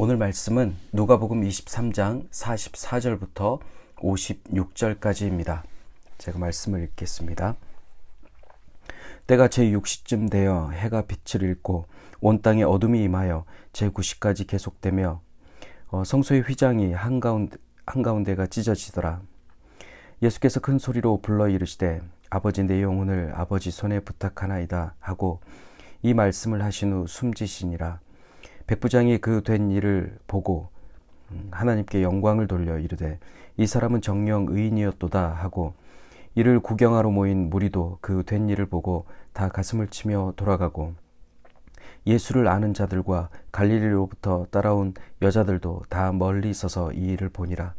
오늘 말씀은 누가복음 23장 44절부터 56절까지입니다. 제가 말씀을 읽겠습니다. 때가 제6시쯤 되어 해가 빛을 잃고 온 땅에 어둠이 임하여 제9시까지 계속되며 성소의 휘장이 한가운데가 찢어지더라. 예수께서 큰 소리로 불러 이르시되 아버지 내 영혼을 아버지 손에 부탁하나이다 하고 이 말씀을 하신 후 숨지시니라. 백부장이 그 된 일을 보고 하나님께 영광을 돌려 이르되 이 사람은 정녕 의인이었도다 하고 이를 구경하러 모인 무리도 그 된 일을 보고 다 가슴을 치며 돌아가고 예수를 아는 자들과 갈릴리로부터 따라온 여자들도 다 멀리 서서 이 일을 보니라.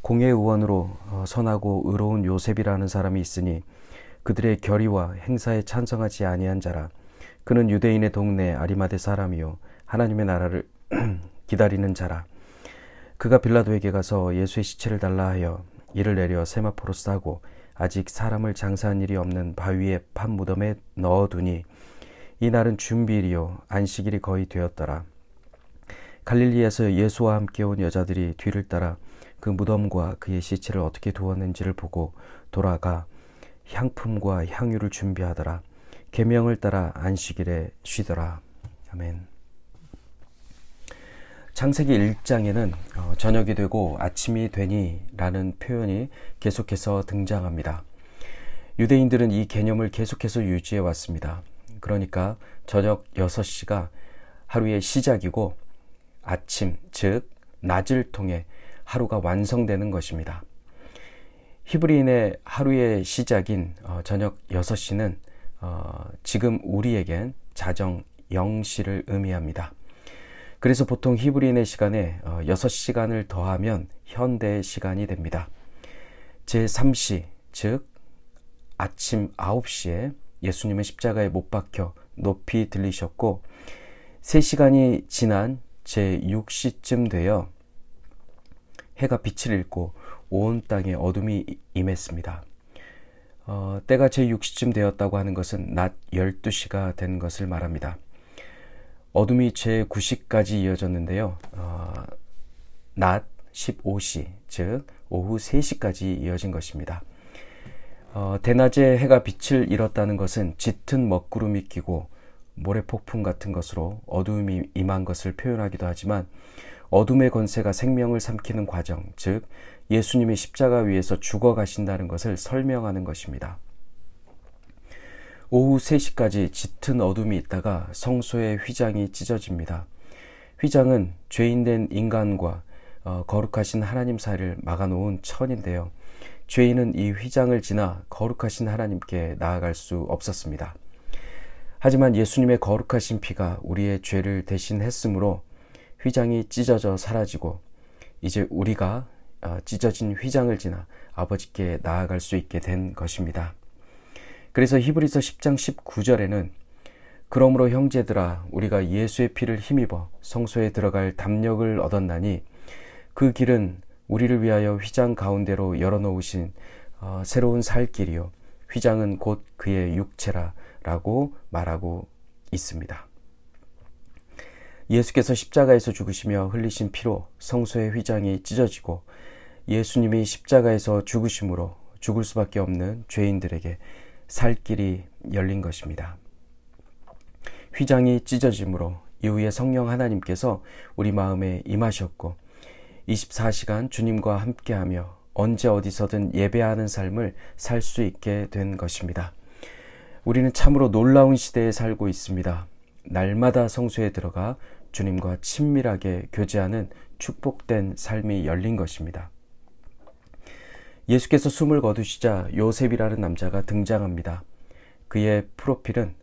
공회 의원으로 선하고 의로운 요셉이라는 사람이 있으니 그들의 결의와 행사에 찬성하지 아니한 자라. 그는 유대인의 동네 아리마대 사람이요 하나님의 나라를 기다리는 자라. 그가 빌라도에게 가서 예수의 시체를 달라 하여 이를 내려 세마포로 싸고 아직 사람을 장사한 일이 없는 바위의 판 무덤에 넣어두니 이 날은 준비일이요 안식일이 거의 되었더라. 갈릴리에서 예수와 함께 온 여자들이 뒤를 따라 그 무덤과 그의 시체를 어떻게 두었는지를 보고 돌아가 향품과 향유를 준비하더라. 계명을 따라 안식일에 쉬더라. 아멘. 창세기 1장에는 저녁이 되고 아침이 되니 라는 표현이 계속해서 등장합니다. 유대인들은 이 개념을 계속해서 유지해 왔습니다. 그러니까 저녁 6시가 하루의 시작이고 아침, 즉 낮을 통해 하루가 완성되는 것입니다. 히브리인의 하루의 시작인 저녁 6시는 지금 우리에겐 자정 0시를 의미합니다. 그래서 보통 히브리인의 시간에 6시간을 더하면 현대 시간이 됩니다. 제3시, 즉 아침 9시에 예수님은 십자가에 못 박혀 높이 들리셨고 3시간이 지난 제6시쯤 되어 해가 빛을 잃고 온 땅에 어둠이 임했습니다. 때가 제6시쯤 되었다고 하는 것은 낮 12시가 된 것을 말합니다. 어둠이 제9시까지 이어졌는데요. 낮 15시, 즉 오후 3시까지 이어진 것입니다. 대낮에 해가 빛을 잃었다는 것은 짙은 먹구름이 끼고 모래폭풍 같은 것으로 어둠이 임한 것을 표현하기도 하지만 어둠의 권세가 생명을 삼키는 과정, 즉 예수님이 십자가 위에서 죽어가신다는 것을 설명하는 것입니다. 오후 3시까지 짙은 어둠이 있다가 성소의 휘장이 찢어집니다. 휘장은 죄인된 인간과 거룩하신 하나님 사이를 막아놓은 천인데요. 죄인은 이 휘장을 지나 거룩하신 하나님께 나아갈 수 없었습니다. 하지만 예수님의 거룩하신 피가 우리의 죄를 대신했으므로 휘장이 찢어져 사라지고 이제 우리가 찢어진 휘장을 지나 아버지께 나아갈 수 있게 된 것입니다. 그래서 히브리서 10장 19절에는 그러므로 형제들아 우리가 예수의 피를 힘입어 성소에 들어갈 담력을 얻었나니 그 길은 우리를 위하여 휘장 가운데로 열어놓으신 새로운 살 길이요 휘장은 곧 그의 육체라 라고 말하고 있습니다. 예수께서 십자가에서 죽으시며 흘리신 피로 성소의 휘장이 찢어지고 예수님이 십자가에서 죽으심으로 죽을 수밖에 없는 죄인들에게 살 길이 열린 것입니다. 휘장이 찢어짐으로 이후에 성령 하나님께서 우리 마음에 임하셨고 24시간 주님과 함께하며 언제 어디서든 예배하는 삶을 살 수 있게 된 것입니다. 우리는 참으로 놀라운 시대에 살고 있습니다. 날마다 성소에 들어가 주님과 친밀하게 교제하는 축복된 삶이 열린 것입니다. 예수께서 숨을 거두시자 요셉이라는 남자가 등장합니다. 그의 프로필은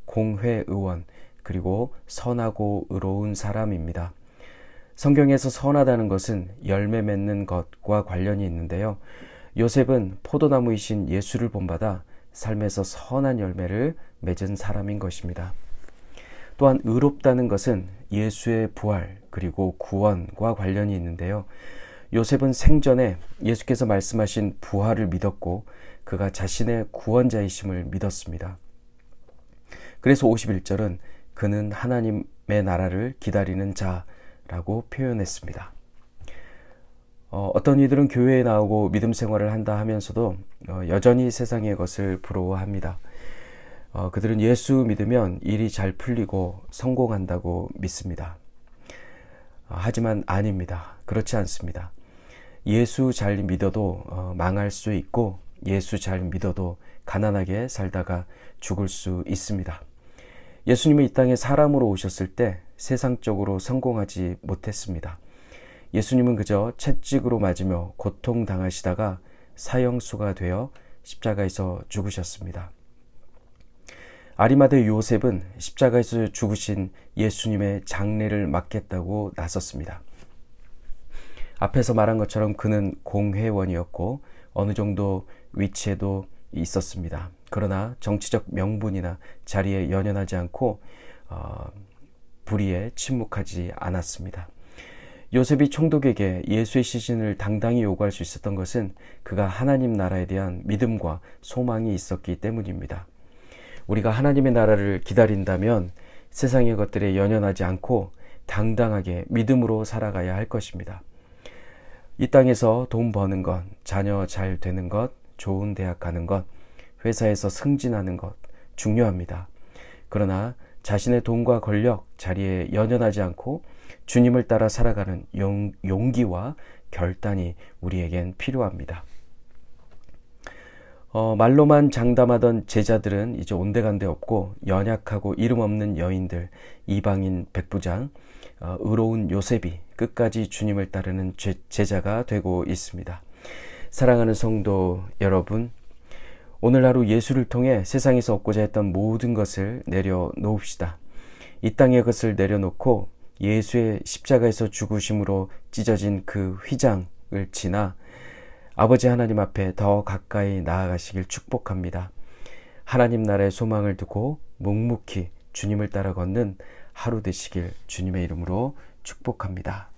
공회 의원 그리고 선하고 의로운 사람입니다. 성경에서 선하다는 것은 열매 맺는 것과 관련이 있는데요. 요셉은 포도나무이신 예수를 본받아 삶에서 선한 열매를 맺은 사람인 것입니다. 또한 의롭다는 것은 예수의 부활 그리고 구원과 관련이 있는데요. 요셉은 생전에 예수께서 말씀하신 부활을 믿었고 그가 자신의 구원자이심을 믿었습니다. 그래서 51절은 그는 하나님의 나라를 기다리는 자 라고 표현했습니다. 어떤 이들은 교회에 나오고 믿음 생활을 한다 하면서도 여전히 세상의 것을 부러워합니다. 그들은 예수 믿으면 일이 잘 풀리고 성공한다고 믿습니다. 하지만 아닙니다. 그렇지 않습니다. 예수 잘 믿어도 망할 수 있고 예수 잘 믿어도 가난하게 살다가 죽을 수 있습니다. 예수님은 이 땅에 사람으로 오셨을 때 세상적으로 성공하지 못했습니다. 예수님은 그저 채찍으로 맞으며 고통당하시다가 사형수가 되어 십자가에서 죽으셨습니다. 아리마대 요셉은 십자가에서 죽으신 예수님의 장례를 맡겠다고 나섰습니다. 앞에서 말한 것처럼 그는 공회원이었고 어느 정도 위치에도 있었습니다. 그러나 정치적 명분이나 자리에 연연하지 않고 불의에 침묵하지 않았습니다. 요셉이 총독에게 예수의 시신을 당당히 요구할 수 있었던 것은 그가 하나님 나라에 대한 믿음과 소망이 있었기 때문입니다. 우리가 하나님의 나라를 기다린다면 세상의 것들에 연연하지 않고 당당하게 믿음으로 살아가야 할 것입니다. 이 땅에서 돈 버는 것, 자녀 잘 되는 것, 좋은 대학 가는 것, 회사에서 승진하는 것 중요합니다. 그러나 자신의 돈과 권력, 자리에 연연하지 않고 주님을 따라 살아가는 용기와 결단이 우리에겐 필요합니다. 말로만 장담하던 제자들은 이제 온데간데 없고 연약하고 이름 없는 여인들, 이방인 백부장, 의로운 요셉이 끝까지 주님을 따르는 제자가 되고 있습니다. 사랑하는 성도 여러분, 오늘 하루 예수를 통해 세상에서 얻고자 했던 모든 것을 내려놓읍시다. 이 땅의 것을 내려놓고 예수의 십자가에서 죽으심으로 찢어진 그 휘장을 지나 아버지 하나님 앞에 더 가까이 나아가시길 축복합니다. 하나님 나라의 소망을 두고 묵묵히 주님을 따라 걷는 하루 되시길 주님의 이름으로 축복합니다.